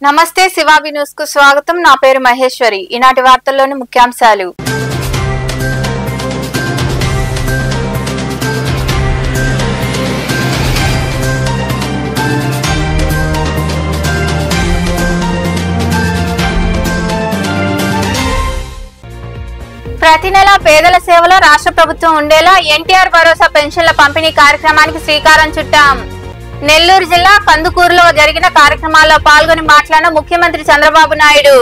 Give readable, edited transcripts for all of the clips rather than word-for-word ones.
నమస్తే శివాబి న్యూస్ కు స్వాగతం. నా పేరు మహేశ్వరి. ఈనాటి వార్తల్లోని ముఖ్యాంశాలు. ప్రతి నెల పేదల సేవలో రాష్ట్ర ప్రభుత్వం ఉండేలా ఎన్టీఆర్ భరోసా పెన్షన్ల పంపిణీ కార్యక్రమానికి శ్రీకారం చుట్టాం. నెల్లూరు జిల్లా కందుకూరులో జరిగిన కార్యక్రమాల్లో పాల్గొని మాట్లాడిన ముఖ్యమంత్రి చంద్రబాబు నాయుడు.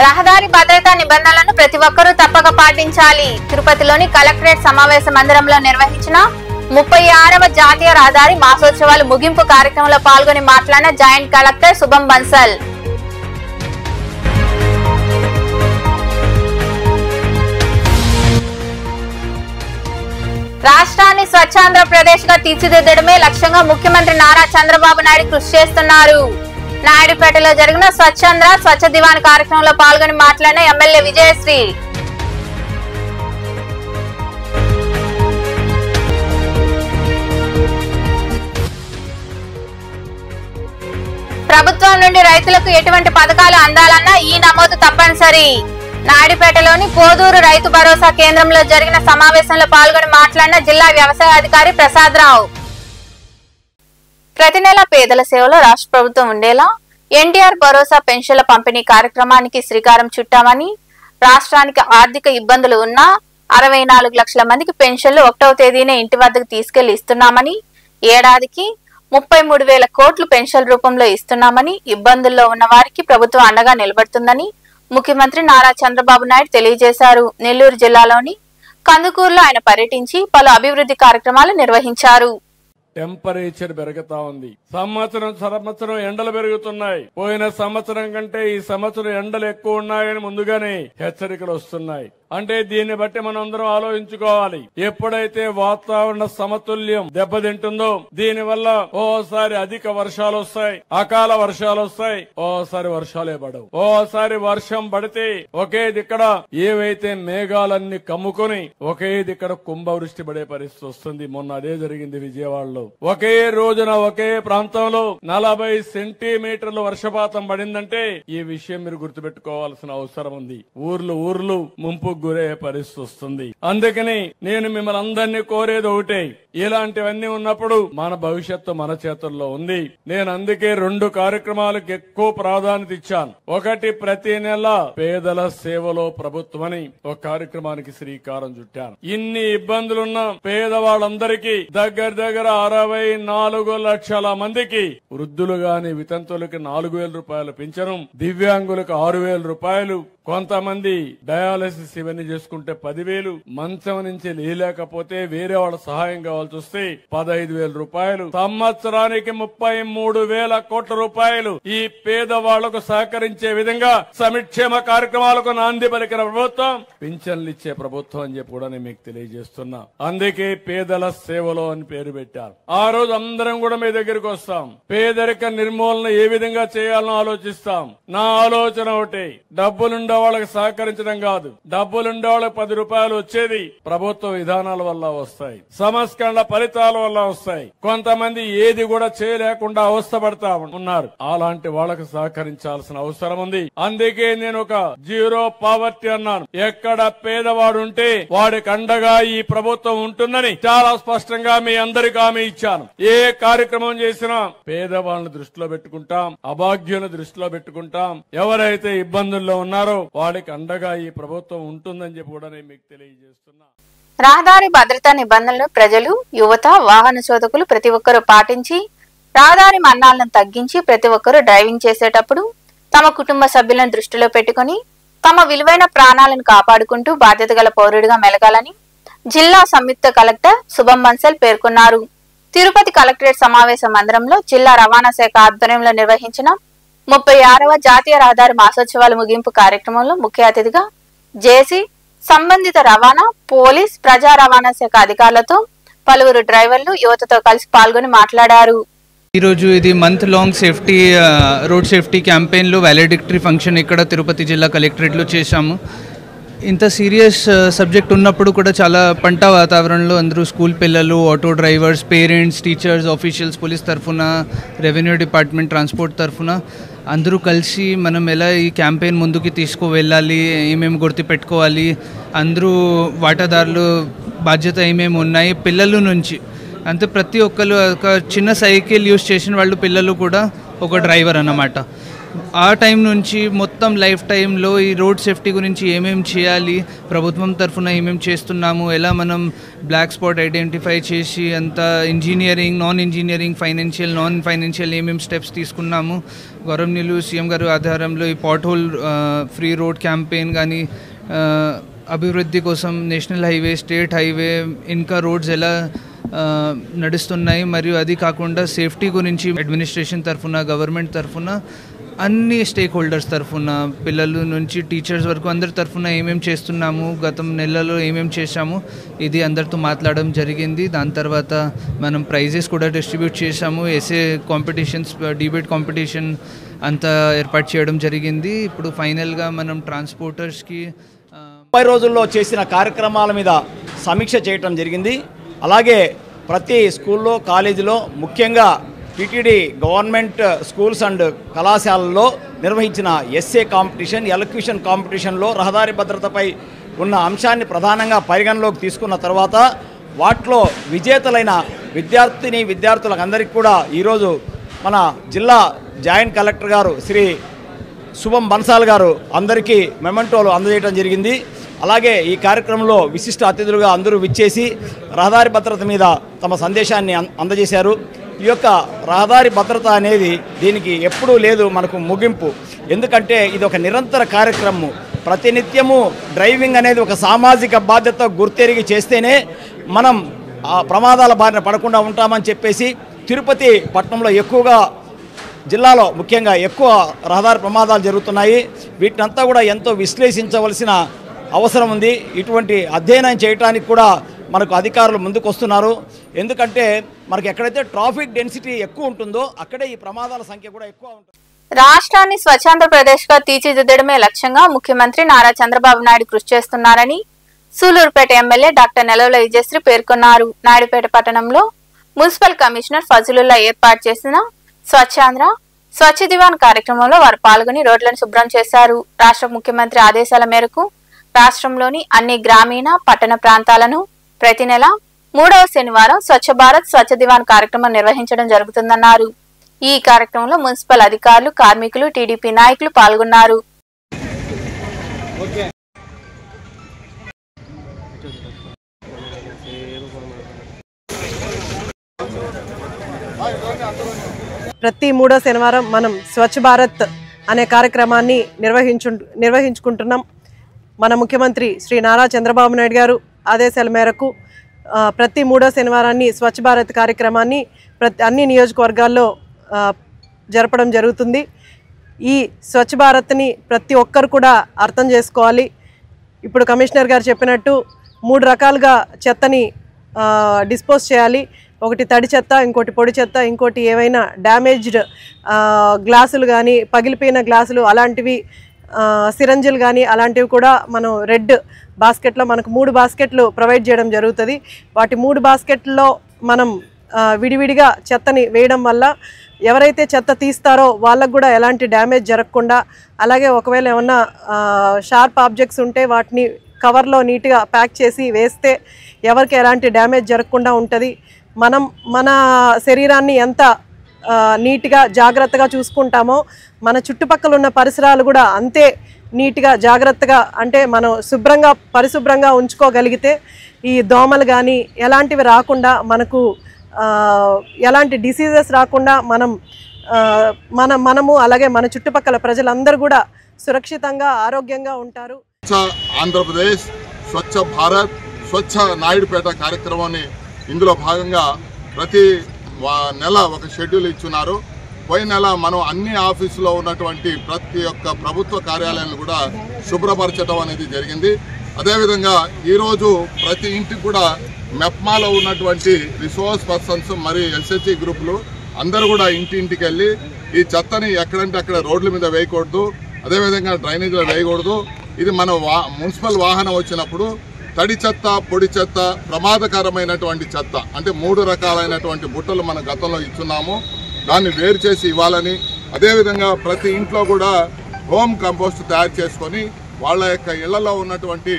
రహదారి భద్రతా నిబంధనలను ప్రతి ఒక్కరూ తప్పక పాటించాలి. తిరుపతిలోని కలెక్టరేట్ సమావేశ మందిరంలో నిర్వహించిన 36వ జాతీయ రహదారి మాసోత్సవాలు ముగింపు కార్యక్రమంలో పాల్గొని మాట్లాడిన జాయింట్ కలెక్టర్ శుభం బన్సల్. రాష్ట్రాన్ని స్వచ్ఛాంధ్రప్రదేశ్ గా తీర్చిదిద్దడమే లక్ష్యంగా ముఖ్యమంత్రి నారా చంద్రబాబు నాయుడు కృషి చేస్తున్నారు. నాయుడుపేటలో జరిగిన స్వచ్ఛాంధ్ర స్వచ్ఛ దివాన్ కార్యక్రమంలో పాల్గొని మాట్లాడిన ఎమ్మెల్యే విజయశ్రీ. ప్రభుత్వం నుండి రైతులకు ఎటువంటి పథకాలు అందాలన్నా ఈ నమోదు తప్పనిసరి. నాయుడుపేటలోని పోదూరు రైతు భరోసా కేంద్రంలో జరిగిన సమావేశంలో పాల్గొని మాట్లాడిన జిల్లా వ్యవసాయ అధికారి ప్రసాద్ రావు. ప్రతి నెల పేదల సేవలో రాష్ట్ర ప్రభుత్వం ఉండేలా ఎన్టీఆర్ భరోసా పెన్షన్ల పంపిణీ కార్యక్రమానికి శ్రీకారం చుట్టామని, రాష్ట్రానికి ఆర్థిక ఇబ్బందులు ఉన్నా 64 లక్షల మందికి పెన్షన్లు 1వ తేదీనే ఇంటి వద్దకు తీసుకెళ్లి ఇస్తున్నామని, ఏడాదికి 33,000 కోట్లు పెన్షన్ రూపంలో ఇస్తున్నామని, ఇబ్బందుల్లో ఉన్న వారికి ప్రభుత్వం అండగా నిలబడుతుందని ముఖ్యమంత్రి నారా చంద్రబాబు నాయుడు తెలియజేశారు. నెల్లూరు జిల్లాలోని కందుకూరులో ఆయన పర్యటించి పలు అభివృద్ధి కార్యక్రమాలు నిర్వహించారు. టెంపరేచర్ పెరుగుతా ఉంది. సంవత్సరం ఎండలు పెరుగుతున్నాయి. పోయిన సంవత్సరం కంటే ఈ సంవత్సరం ఎండలు ఎక్కువ ఉన్నాయని ముందుగానే హెచ్చరికలు వస్తున్నాయి. అంటే దీన్ని బట్టి మనం అందరం ఆలోచించుకోవాలి. ఎప్పుడైతే వాతావరణ సమతుల్యం దెబ్బతింటుందో దీనివల్ల ఓసారి అధిక వర్షాలు వస్తాయి, అకాల వర్షాలు వస్తాయి, ఓసారి వర్షాలే పడవు. ఓసారి వర్షం పడితే ఒకే దిక్కడ ఏవైతే మేఘాలన్నీ కమ్ముకొని ఒకే దిక్కడ కుంభవృష్టి పడే పరిస్థితి వస్తుంది. మొన్న అదే జరిగింది విజయవాడలో. ఒకే రోజున ఒకే ప్రాంతంలో 40 సెంటీమీటర్లు వర్షపాతం పడిందంటే ఈ విషయం మీరు గుర్తుపెట్టుకోవాల్సిన అవసరం ఉంది. ఊర్లు ముంపు గురే పరిస్థితి వస్తుంది. అందుకని నేను మిమ్మల్ని అందరినీ కోరేది ఒకటే, ఇలాంటివన్నీ ఉన్నప్పుడు మన భవిష్యత్తు మన చేతుల్లో ఉంది. నేను అందుకే 2 కార్యక్రమాలకు ఎక్కువ ప్రాధాన్యత ఇచ్చాను. ఒకటి, ప్రతి నెల పేదల సేవలో ప్రభుత్వం అని ఒక కార్యక్రమానికి శ్రీకారం చుట్టాను. ఇన్ని ఇబ్బందులున్న పేదవాళ్ళందరికీ దగ్గర 64 లక్షల మందికి, వృద్ధులు గాని వితంతులకి 4,000 రూపాయలు పింఛను, దివ్యాంగులకు 6,000 రూపాయలు, కొంతమంది డయాలసిస్ ఇవన్నీ చేసుకుంటే 10,000, మంచం నుంచి లేలేకపోతే వేరే వాళ్ళ సహాయం కావాల్సి వస్తే 15,000 రూపాయలు, సంవత్సరానికి 33,000 కోట్ల రూపాయలు ఈ పేదవాళ్లకు సహకరించే విధంగా సంక్షేమ కార్యక్రమాలకు నాంది పలికిన ప్రభుత్వం, పింఛన్లు ఇచ్చే ప్రభుత్వం అని చెప్పి కూడా నేను మీకు తెలియజేస్తున్నా. అందుకే పేదల సేవలో అని పేరు పెట్టారు. ఆ రోజు అందరం కూడా మీ దగ్గరికి వస్తాం. పేదరిక నిర్మూలన ఏ విధంగా చేయాలని ఆలోచిస్తాం. నా ఆలోచన ఒకటి, డబ్బులుండే వాళ్ళకి సహకరించడం కాదు, డబ్బులుండే వాళ్ళకి 10 రూపాయలు వచ్చేది ప్రభుత్వ విధానాల వల్ల వస్తాయి, సంస్కరణ ఫలితాల వల్ల వస్తాయి. కొంతమంది ఏది కూడా చేయలేకుండా అవస్థపడతా ఉన్నారు. అలాంటి వాళ్ళకి సహకరించాల్సిన అవసరం ఉంది. అందుకే నేను ఒక జీరో పావర్టీ అన్నాను. ఎక్కడ పేదవాడు ఉంటే వాడికి అండగా ఈ ప్రభుత్వం ఉంటుందని చాలా స్పష్టంగా మీ అందరికీ హామీ ఇచ్చాను. ఏ కార్యక్రమం చేసినా పేదవాళ్ళని దృష్టిలో పెట్టుకుంటాం, అభాగ్యులను దృష్టిలో పెట్టుకుంటాం. ఎవరైతే ఇబ్బందుల్లో ఉన్నారో వాడికి అండగా ఈ ప్రభుత్వం ఉంటుందని చెప్పి కూడా నేను మీకు తెలియజేస్తున్నా. రహదారి భద్రతా నిబంధనలు ప్రజలు, యువత, వాహన చోదకులు ప్రతి ఒక్కరూ పాటించి రహదారి మరణాలను తగ్గించి ప్రతి ఒక్కరూ డ్రైవింగ్ చేసేటప్పుడు తమ కుటుంబ సభ్యులను దృష్టిలో పెట్టుకుని తమ విలువైన ప్రాణాలను కాపాడుకుంటూ బాధ్యత గల పౌరుడిగా మెలగాలని జిల్లా సంయుక్త కలెక్టర్ శుభం బన్సల్ పేర్కొన్నారు. తిరుపతి కలెక్టరేట్ సమావేశ మందిరంలో జిల్లా రవాణా శాఖ ఆధ్వర్యంలో నిర్వహించిన 36వ జాతీయ రహదారి మాసోత్సవాల ముగింపు కార్యక్రమంలో ముఖ్య అతిథిగా జేసీ, సంబంధిత రవాణా, పోలీస్, ప్రజా రవాణా శాఖ అధికారులతో పలువురు డ్రైవర్లు యువతతో కలిసి పాల్గొని మాట్లాడారు. ఈరోజు ఇది month long safety road safety క్యాంపెయిన్లో వాలెడిక్టరీ ఫంక్షన్ ఇక్కడ తిరుపతి జిల్లా కలెక్టరేట్లో చేశాము. ఇంత సీరియస్ సబ్జెక్ట్ ఉన్నప్పుడు కూడా చాలా పంట వాతావరణంలో అందరూ స్కూల్ పిల్లలు, auto drivers, parents, teachers, officials, police తరఫున, రెవెన్యూ డిపార్ట్మెంట్, ట్రాన్స్పోర్ట్ తరఫున అందరూ కలిసి మనం ఎలా ఈ క్యాంపెయిన్ ముందుకు తీసుకువెళ్ళాలి, ఏమేమి గుర్తుపెట్టుకోవాలి, అందరూ వాటాదారులు బాధ్యత ఏమేమి ఉన్నాయి, పిల్లల నుంచి అంతే ప్రతి ఒక్కరు ఒక చిన్న సైకిల్ యూజ్ చేసిన వాళ్ళు పిల్లలు కూడా ఒక డ్రైవర్ అన్నమాట. ఆ టైం నుంచి మొత్తం లైఫ్ టైంలో ఈ రోడ్ సేఫ్టీ గురించి ఏమేమి చేయాలి, ప్రభుత్వం తరఫున ఏమేమి చేస్తున్నాము, ఎలా మనం బ్లాక్ స్పాట్ ఐడెంటిఫై చేసి అంత engineering, non engineering, financial, non financial ఏమేమి స్టెప్స్ తీసుకున్నాము, గౌరవనీయులు సీఎం గారు ఆధారంలో ఈ pot hole free road campaign కానీ, అభివృద్ధి కోసం నేషనల్ హైవే, స్టేట్ హైవే, ఇంకా రోడ్స్ ఎలా నడుస్తున్నాయి, మరియు అది కాకుండా సేఫ్టీ గురించి అడ్మినిస్ట్రేషన్ తరఫున, గవర్నమెంట్ తరఫున, అన్ని స్టేక్ హోల్డర్స్ తరఫున, పిల్లల నుంచి టీచర్స్ వరకు అందరి తరఫున ఏమేమి చేస్తున్నాము, గతం నెలలో ఏమేమి చేశాము, ఇది అందరితో మాట్లాడడం జరిగింది. దాని తర్వాత మనం ప్రైజెస్ కూడా డిస్ట్రిబ్యూట్ చేశాము. ఎస్ఏ కాంపిటీషన్స్, డిబేట్ కాంపిటీషన్ అంతా ఏర్పాటు చేయడం జరిగింది. ఇప్పుడు ఫైనల్గా మనం ట్రాన్స్పోర్టర్స్కి 30 రోజుల్లో చేసిన కార్యక్రమాల మీద సమీక్ష చేయడం జరిగింది. అలాగే ప్రతి స్కూల్లో, కాలేజీలో, ముఖ్యంగా టీటీడీ గవర్నమెంట్ స్కూల్స్ అండ్ కళాశాలల్లో నిర్వహించిన ఎస్ఏ కాంపిటీషన్, ఎలక్యూషన్ కాంపిటీషన్లో రహదారి భద్రతపై ఉన్న అంశాన్ని ప్రధానంగా పరిగణలోకి తీసుకున్న తర్వాత వాటిలో విజేతలైన విద్యార్థులందరికీ కూడా ఈరోజు మన జిల్లా జాయింట్ కలెక్టర్ గారు శ్రీ శుభం బన్సాల్ గారు అందరికీ మెమెంటోలు అందజేయడం జరిగింది. అలాగే ఈ కార్యక్రమంలో విశిష్ట అతిథులుగా అందరూ విచ్చేసి రహదారి భద్రత మీద తమ సందేశాన్ని అందజేశారు. ఈ యొక్క రహదారి భద్రత అనేది దీనికి ఎప్పుడూ లేదు మనకు ముగింపు. ఎందుకంటే ఇది ఒక నిరంతర కార్యక్రమం. ప్రతినిత్యము డ్రైవింగ్ అనేది ఒక సామాజిక బాధ్యత గుర్తెరిగి చేస్తేనే మనం ఆ ప్రమాదాల బారిన పడకుండా ఉంటామని చెప్పేసి తిరుపతి పట్టణంలో ఎక్కువగా, జిల్లాలో ముఖ్యంగా ఎక్కువ రహదారి ప్రమాదాలు జరుగుతున్నాయి. వీటినంతా కూడా ఎంతో విశ్లేషించవలసిన అవసరం ఉంది. ఇటువంటి అధ్యయనం చేయడానికి కూడా మనకు అధికారులు ముందుకు వస్తున్నారు. ఎందుకంటే మనకి ఎక్కడైతే ట్రాఫిక్ డెన్సిటీ ఎక్కువ ఉంటుందో అక్కడే ఈ ప్రమాదాల సంఖ్య కూడా ఎక్కువ ఉంటుంది. రాష్ట్రాన్ని స్వచ్ఛాంధ్రప్రదేశ్ గా తీర్చిదిద్దడమే లక్ష్యంగా ముఖ్యమంత్రి నారా చంద్రబాబు నాయుడు కృషి చేస్తున్నారని సూలూరుపేట ఎమ్మెల్యే డాక్టర్ నెలవుల విజయశ్రీ పేర్కొన్నారు. నాయుడుపేట పట్టణంలో మున్సిపల్ కమిషనర్ ఫజలుల్లా ఏర్పాటు చేసిన స్వచ్ఛాంధ్ర, స్వచ్ఛ దివాన్ కార్యక్రమంలో వారు పాల్గొని రోడ్లను శుభ్రం చేశారు. రాష్ట్ర ముఖ్యమంత్రి ఆదేశాల మేరకు రాష్ట్రంలోని అన్ని గ్రామీణ, పట్టణ ప్రాంతాలను ప్రతి నెల 3వ శనివారం స్వచ్ఛ భారత్, స్వచ్ఛ దివాన్ కార్యక్రమం నిర్వహించడం జరుగుతుందన్నారు. ఈ కార్యక్రమంలో మున్సిపల్ అధికారులు, కార్మికులు, టీడీపీ నాయకులు పాల్గొన్నారు. ప్రతి 3వ శనివారం మనం స్వచ్ఛ భారత్ అనే కార్యక్రమాన్ని నిర్వహించుకుంటున్నాం. మన ముఖ్యమంత్రి శ్రీ నారా చంద్రబాబు నాయుడు గారు ఆదేశాల మేరకు ప్రతి 3వ శనివారాన్ని స్వచ్ఛ భారత్ కార్యక్రమాన్ని అన్ని నియోజకవర్గాల్లో జరపడం జరుగుతుంది. ఈ స్వచ్ఛ భారత్ని ప్రతి ఒక్కరు కూడా అర్థం చేసుకోవాలి. ఇప్పుడు కమిషనర్ గారు చెప్పినట్టు 3 రకాలుగా చెత్తని డిస్పోజ్ చేయాలి. ఒకటి తడి చెత్త, ఇంకోటి పొడి చెత్త, ఇంకోటి ఏవైనా డ్యామేజ్డ్ గ్లాసులు కానీ, పగిలిపోయిన గ్లాసులు అలాంటివి, సిరంజిలు కానీ అలాంటివి కూడా మనం రెడ్ బాస్కెట్లో మనకు 3 బాస్కెట్లు ప్రొవైడ్ చేయడం జరుగుతుంది. వాటి 3 బాస్కెట్లో మనం విడివిడిగా చెత్తని వేయడం వల్ల ఎవరైతే చెత్త తీస్తారో వాళ్ళకు కూడా ఎలాంటి డ్యామేజ్ జరగకుండా, అలాగే ఒకవేళ ఏమన్నా షార్ప్ ఆబ్జెక్ట్స్ ఉంటే వాటిని కవర్లో నీట్గా ప్యాక్ చేసి వేస్తే ఎవరికి ఎలాంటి డ్యామేజ్ జరగకుండా ఉంటుంది. మనం మన శరీరాన్ని ఎంత నీట్గా జాగ్రత్తగా చూసుకుంటామో మన చుట్టుపక్కల ఉన్న పరిసరాలు కూడా అంతే నీట్గా జాగ్రత్తగా, అంటే మనం పరిశుభ్రంగా ఉంచుకోగలిగితే ఈ దోమలు కానీ ఎలాంటివి రాకుండా, మనకు ఎలాంటి డిసీజెస్ రాకుండా మనము అలాగే మన చుట్టుపక్కల ప్రజలందరూ కూడా సురక్షితంగా, ఆరోగ్యంగా ఉంటారు. ఆంధ్రప్రదేశ్ స్వచ్ఛ భారత్, స్వచ్ఛ నాయుడుపేట కార్యక్రమాన్ని ఇందులో భాగంగా ప్రతి నెల ఒక షెడ్యూల్ ఇచ్చున్నారు. పోయిన నెల మనం అన్ని ఆఫీసులో ఉన్నటువంటి ప్రతి ఒక్క ప్రభుత్వ కార్యాలయాలను కూడా శుభ్రపరచడం అనేది జరిగింది. అదేవిధంగా ఈరోజు ప్రతి ఇంటికి కూడా మెప్మాలో ఉన్నటువంటి రిసోర్స్ పర్సన్స్ మరియు ఎస్హెచ్ఈ గ్రూపులు అందరూ కూడా ఇంటింటికి వెళ్ళి ఈ చెత్తని ఎక్కడంటే అక్కడ రోడ్ల మీద వేయకూడదు, అదేవిధంగా డ్రైనేజీలో వేయకూడదు, ఇది మన మున్సిపల్ వాహనం వచ్చినప్పుడు తడి చెత్త, పొడి చెత్త, ప్రమాదకరమైనటువంటి చెత్త అంటే 3 రకాలైనటువంటి బుట్టలు మన గతంలో ఇచ్చున్నాము. దాన్ని వేరు చేసి ఇవ్వాలని, అదేవిధంగా ప్రతి ఇంట్లో కూడా హోమ్ కంపోస్ట్ తయారు చేసుకొని వాళ్ళ యొక్క ఇళ్లలో ఉన్నటువంటి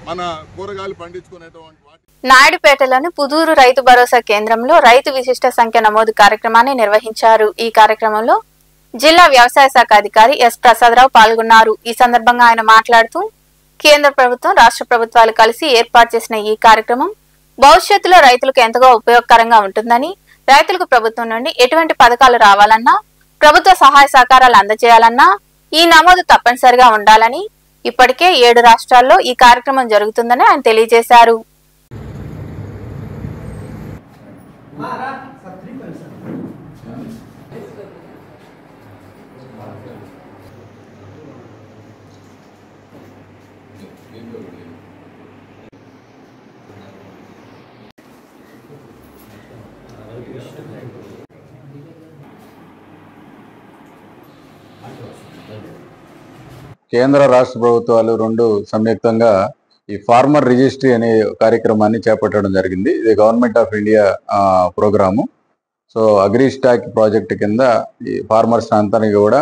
మన కూరగాయలు పండించుకునేటువంటి నాయుడుపేటలోని పుదూరు రైతు భరోసా కేంద్రంలో రైతు విశిష్ట సంఖ్య నమోదు కార్యక్రమాన్ని నిర్వహించారు. ఈ కార్యక్రమంలో జిల్లా వ్యవసాయ శాఖ అధికారి ఎస్ ప్రసాదరావు పాల్గొన్నారు. ఈ సందర్భంగా ఆయన మాట్లాడుతూ కేంద్ర ప్రభుత్వం, రాష్ట్ర ప్రభుత్వాలు కలిసి ఏర్పాటు చేసిన ఈ కార్యక్రమం భవిష్యత్తులో రైతులకు ఎంతగా ఉపయోగకరంగా ఉంటుందని, రైతులకు ప్రభుత్వం నుండి ఎటువంటి పథకాలు రావాలన్నా, ప్రభుత్వ సహాయ సహకారాలు అందజేయాలన్నా ఈ నమోదు తప్పనిసరిగా ఉండాలని, ఇప్పటికే 7 రాష్ట్రాల్లో ఈ కార్యక్రమం జరుగుతుందని ఆయన తెలియజేశారు. కేంద్ర రాష్ట్ర ప్రభుత్వాలు 2 సంయుక్తంగా ఈ ఫార్మర్ రిజిస్ట్రీ అనే కార్యక్రమాన్ని చేపట్టడం జరిగింది. ఇది government of India programme. So AgriStack project కింద ఈ ఫార్మర్స్ అంతానికి కూడా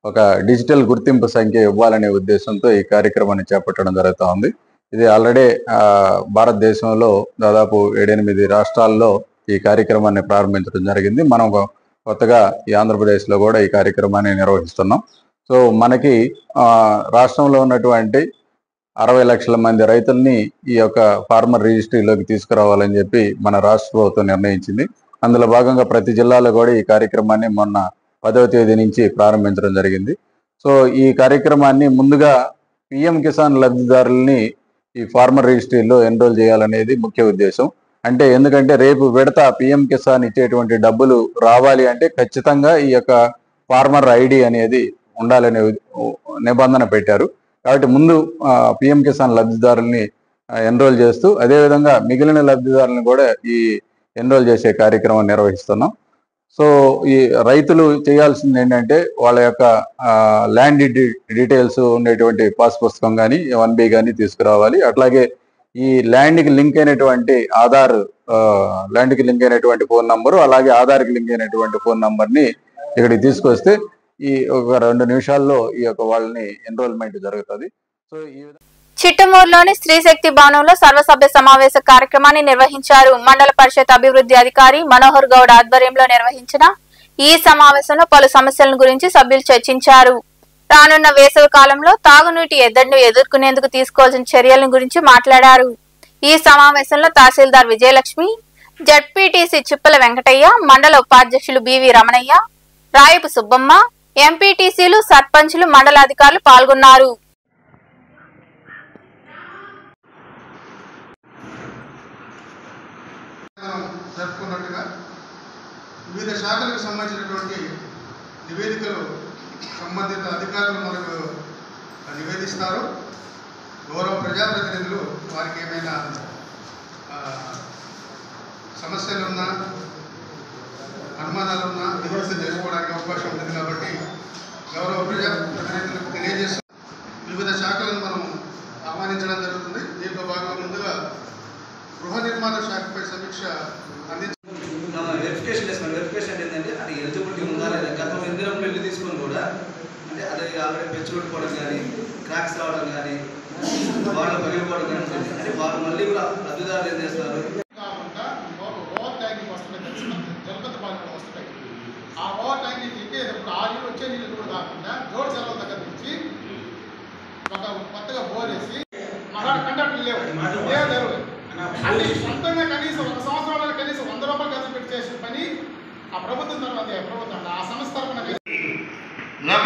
ఒక డిజిటల్ గుర్తింపు సంఖ్య ఇవ్వాలనే ఉద్దేశంతో ఈ కార్యక్రమాన్ని చేపట్టడం జరుగుతూ ఉంది. ఇది ఆల్రెడీ భారతదేశంలో దాదాపు 7-8 రాష్ట్రాల్లో ఈ కార్యక్రమాన్ని ప్రారంభించడం జరిగింది. మనం కొత్తగా ఈ ఆంధ్రప్రదేశ్లో కూడా ఈ కార్యక్రమాన్ని నిర్వహిస్తున్నాం. సో మనకి రాష్ట్రంలో ఉన్నటువంటి 60 లక్షల మంది రైతుల్ని ఈ యొక్క ఫార్మర్ రిజిస్ట్రీలోకి తీసుకురావాలని చెప్పి మన రాష్ట్ర ప్రభుత్వం నిర్ణయించింది. అందులో భాగంగా ప్రతి జిల్లాలో కూడా ఈ కార్యక్రమాన్ని మొన్న 10వ తేదీ నుంచి ప్రారంభించడం జరిగింది. సో ఈ కార్యక్రమాన్ని ముందుగా పిఎం కిసాన్ లబ్ధిదారుల్ని ఈ ఫార్మర్ రిజిస్ట్రీలో ఎన్రోల్ చేయాలనేది ముఖ్య ఉద్దేశం. అంటే ఎందుకంటే రేపు విడత పిఎం కిసాన్ ఇచ్చేటువంటి డబ్బులు రావాలి అంటే ఖచ్చితంగా ఈ యొక్క ఫార్మర్ ఐడి అనేది ఉండాలనే నిబంధన పెట్టారు. కాబట్టి ముందు పిఎం కిసాన్ లబ్ధిదారుల్ని ఎన్రోల్ చేస్తూ అదేవిధంగా మిగిలిన లబ్ధిదారులను కూడా ఈ ఎన్రోల్ చేసే కార్యక్రమం నిర్వహిస్తున్నాం. సో ఈ రైతులు చేయాల్సింది ఏంటంటే వాళ్ళ యొక్క ల్యాండ్ డీటెయిల్స్ ఉండేటువంటి పాస్ పుస్తకం కానీ 1B కానీ తీసుకురావాలి. అట్లాగే ఈ ల్యాండ్కి లింక్ అయినటువంటి ల్యాండ్కి లింక్ అయినటువంటి ఫోన్ నంబరు, అలాగే ఆధార్కి లింక్ అయినటువంటి ఫోన్ నంబర్ని ఇక్కడికి తీసుకొస్తే ఈ ఒక 2 నిమిషాల్లో ఈ యొక్క వాళ్ళని ఎన్రోల్మెంట్ జరుగుతుంది. సో ఈ చిట్టమూరులోని స్త్రీశక్తి భవనంలో సర్వసభ్య సమావేశ కార్యక్రమాన్ని నిర్వహించారు. మండల పరిషత్ అభివృద్ధి అధికారి మనోహర్ గౌడ్ ఆధ్వర్యంలో నిర్వహించిన ఈ సమావేశంలో పలు సమస్యల గురించి సభ్యులు చర్చించారు. రానున్న వేసవి కాలంలో తాగునీటి ఎద్దడిని ఎదుర్కొనేందుకు తీసుకోవాల్సిన చర్యల గురించి మాట్లాడారు. ఈ సమావేశంలో తహసీల్దార్ విజయలక్ష్మి, జడ్పీటీసీ చిప్పల వెంకటయ్య, మండల ఉపాధ్యక్షులు బివి రమణయ్య, రాయపు సుబ్బమ్మ, ఎంపీటీసీలు, సర్పంచులు, మండల అధికారులు పాల్గొన్నారు. జరుపుకున్నట్టుగా వివిధ శాఖలకు సంబంధించినటువంటి నివేదికలు సంబంధిత అధికారులు మనకు నివేదిస్తారు. గౌరవ ప్రజాప్రతినిధులు వారికి ఏమైనా సమస్యలున్నా, అనుమానాలున్నా నివృత్తి చేసుకోవడానికి అవకాశం ఉంటుంది. కాబట్టి గౌరవ ప్రజాప్రతినిధులకు తెలియజేస్తూ వివిధ శాఖలను మనం ఆహ్వానించడం జరుగుతుంది. దీంట్లో భాగంగా ముందుగా గృహ నిర్మాణ శాఖపై సమీక్ష వెరిఫికేషన్ చేస్తున్నాం. వెరిఫికేషన్ ఏంటంటే అది ఎలిజిబిలిటీ ఉందా లేదా, గతంలో ఇందిరం బిల్లు తీసుకొని కూడా అంటే అది ఆల్రెడీ పెచ్చుకోవడం కానీ, క్రాక్స్ రావడం కానీ, వాళ్ళు పగిలిపోవడం కానీ ఉంటుంది. అంటే వాళ్ళు మళ్ళీ కూడా లబ్ధిదారులు ఏం చేస్తారు కాకుండా ఓవర్ ట్యాంకింగ్ వస్తున్నాయి, జలపతి పాలన వస్తున్నాయి. ఆ ఓవర్ ట్యాంకింగ్ ఎక్కేటప్పుడు ఆ నీళ్ళు వచ్చే నీళ్ళు కూడా కాకుండా జోడు చెరువుల దగ్గర నుంచి ఒక కొత్తగా బోర్ వేసి కండక్టర్లు లేవు, అన్ని సొంతంగా కనీసం 1 సంవత్సరంలో కనీసం 100 రూపాయలు ఖర్చు పెట్టి చేసిన పని ఆ ప్రభుత్వం తర్వాత ఆ సంస్థ తరఫున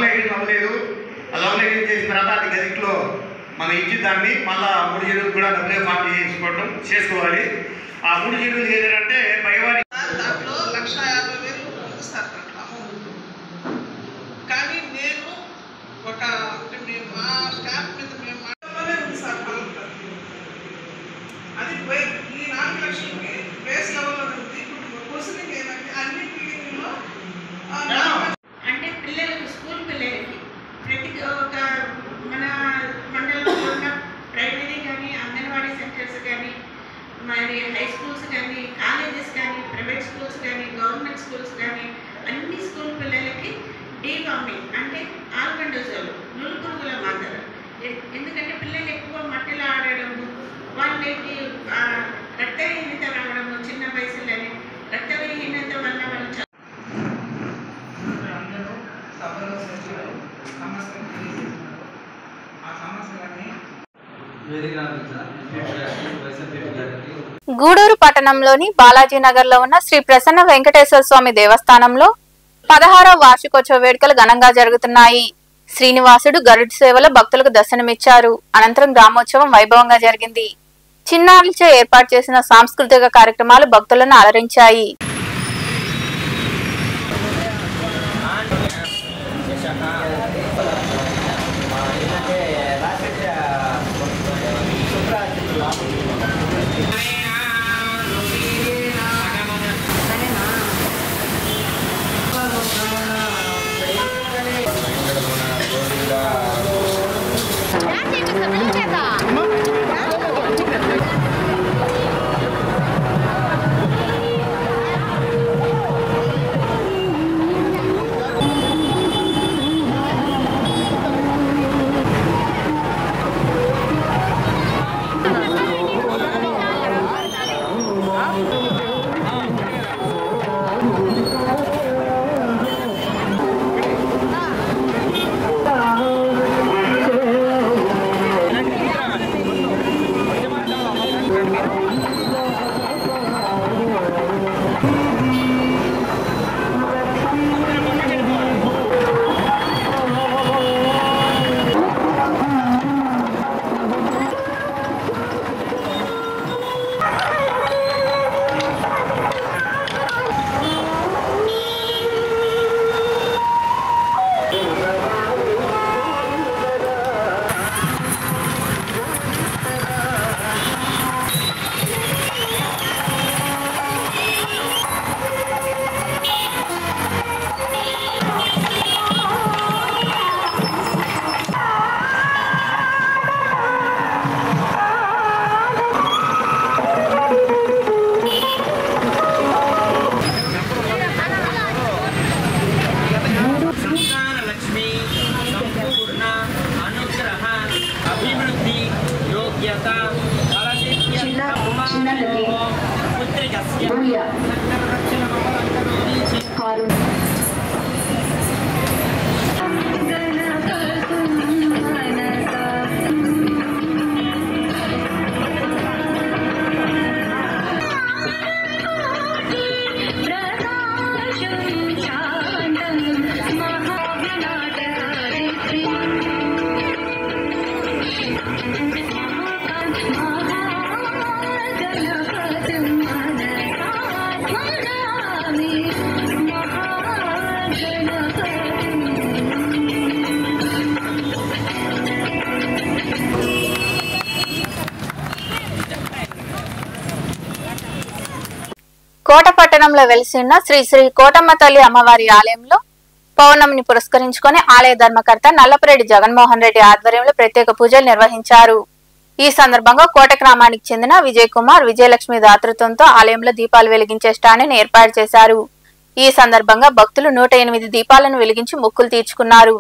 లైటింగ్ అవ్వలేదు. ఆ లైటింగ్ చేసిన తర్వాత అది గదిట్లో మనం ఇచ్చి దాన్ని మళ్ళీ 3 చెరువులు కూడా డబ్బులే పార్టీ చేసుకోవాలి. ఆ 3 చెరువులు చేయాలంటే పైవారి దాంట్లో 1,50,000 ఇస్తారు కానీ నేను ఒక మా స్టాఫ్ మీద మేము అది ఈ 4 లక్షలకి బేస్ లెవెల్లో ఉంది. ఇప్పుడు క్వశ్చనింగ్ ఏమంటే అన్ని బిల్డింగ్లో అంటే పిల్లలకి, స్కూల్ పిల్లలకి ప్రతి ఒక మన మండలం మరి హై స్కూల్స్ కానీ, కాలేజెస్ కానీ, ప్రైవేట్ స్కూల్స్ కానీ, గవర్నమెంట్ స్కూల్స్ కానీ అన్ని స్కూల్ పిల్లలకి డీవార్మింగ్ అంటే ఆల్బండోజోల్ నులుపురుగుల మందర. ఎందుకంటే పిల్లలు ఎక్కువ మట్టిలో ఆడడము, వాళ్ళకి రక్తహీనత రావడము, చిన్న వయసులోనే రక్తహీనత వల్ల వాళ్ళు అందరూ సభలో సభ్యులు సమస్యలు తెలియజేస్తున్నారు. ఆ సమస్యలన్నీ గూడూరు పట్టణంలోని బాలాజీనగర్ లో ఉన్న శ్రీ ప్రసన్న వెంకటేశ్వర స్వామి దేవస్థానంలో 16వ వార్షికోత్సవ వేడుకలు ఘనంగా జరుగుతున్నాయి. శ్రీనివాసుడు గరుడు సేవలో భక్తులకు దర్శనమిచ్చారు. అనంతరం గ్రామోత్సవం వైభవంగా జరిగింది. చిన్నారులచే ఏర్పాటు చేసిన సాంస్కృతిక కార్యక్రమాలు భక్తులను అలరించాయి. కోట పట్టణంలో వెలిసి ఉన్న శ్రీ శ్రీ కోటమ్మ తల్లి అమ్మవారి ఆలయంలో పౌర్ణమిని పురస్కరించుకొని ఆలయ ధర్మకర్త నల్లపురెడ్డి జగన్మోహన్ రెడ్డి ఆధ్వర్యంలో ప్రత్యేక పూజలు నిర్వహించారు. ఈ సందర్భంగా కోట గ్రామానికి చెందిన విజయ్ కుమార్, విజయలక్ష్మి దాతృత్వంతో ఆలయంలో దీపాలు వెలిగించే స్టాండ్ని ఏర్పాటు చేశారు. ఈ సందర్భంగా భక్తులు 108 దీపాలను వెలిగించి మొక్కులు తీర్చుకున్నారు.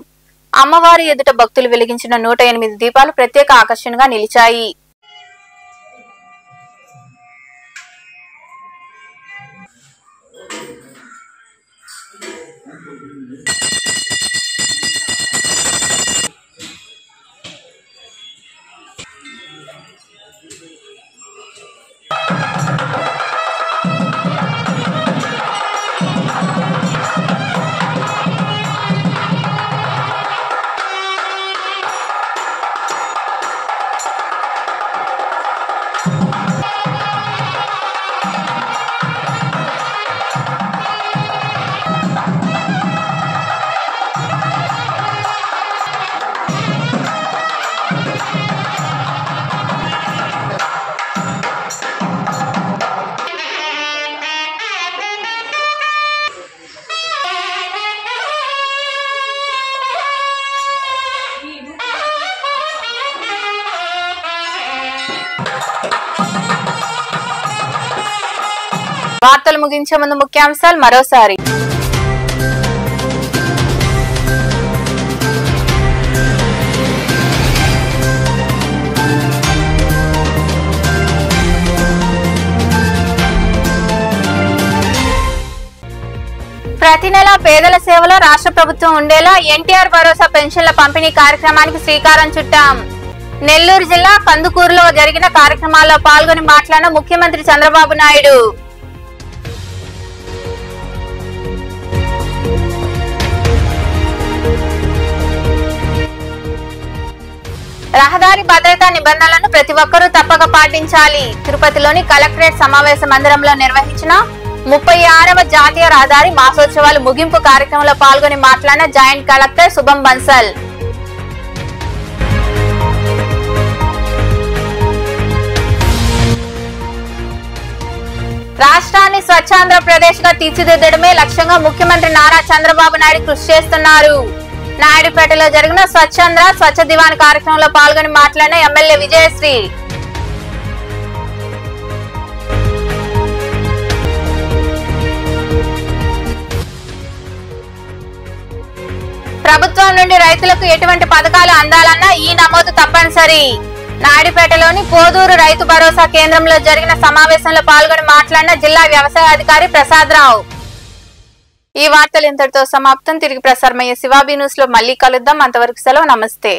అమ్మవారి ఎదుట భక్తులు వెలిగించిన 108 దీపాలు ప్రత్యేక ఆకర్షణగా నిలిచాయి. వార్తలు ముగించే ముందు ముఖ్యాంశాలు మరోసారి. ప్రతి నెల పేదల సేవలో రాష్ట్ర ప్రభుత్వం ఉండేలా ఎన్టీఆర్ భరోసా పెన్షన్ల పంపిణీ కార్యక్రమానికి శ్రీకారం చుట్టాం. నెల్లూరు జిల్లా కందుకూరులో జరిగిన కార్యక్రమాల్లో పాల్గొని మాట్లాడిన ముఖ్యమంత్రి చంద్రబాబు నాయుడు. రహదారి భద్రతా నిబంధనలను ప్రతి ఒక్కరూ తప్పక పాటించాలి. తిరుపతిలోని కలెక్టరేట్ సమావేశ మందిరంలో నిర్వహించిన 36వ జాతీయ రహదారి మాసోత్సవాల ముగింపు కార్యక్రమంలో పాల్గొని మాట్లాడిన జాయింట్ కలెక్టర్ శుభం బన్సల్. రాష్ట్రాన్ని స్వచ్ఛాంధ్రప్రదేశ్ గా తీర్చిదిద్దడమే లక్ష్యంగా ముఖ్యమంత్రి నారా చంద్రబాబు నాయుడు కృషి చేస్తున్నారు. నాయుడుపేటలో జరిగిన స్వచ్ఛాంధ్ర స్వచ్ఛ దివాన్ కార్యక్రమంలో పాల్గొని మాట్లాడిన ఎమ్మెల్యే విజయశ్రీ. ప్రభుత్వం నుండి రైతులకు ఎటువంటి పథకాలు అందాలన్నా ఈ నమోదు తప్పనిసరి. నాయుడుపేటలోని పోదూరు రైతు భరోసా కేంద్రంలో జరిగిన సమావేశంలో పాల్గొని మాట్లాడిన జిల్లా వ్యవసాయ అధికారి ప్రసాద్ రావు. ఈ వార్తలు ఇంతటితో సమాప్తం. తిరిగి ప్రసారమయ్యే శివాబీ న్యూస్ లో మళ్ళీ కలుద్దాం. అంతవరకు సెలవు. నమస్తే.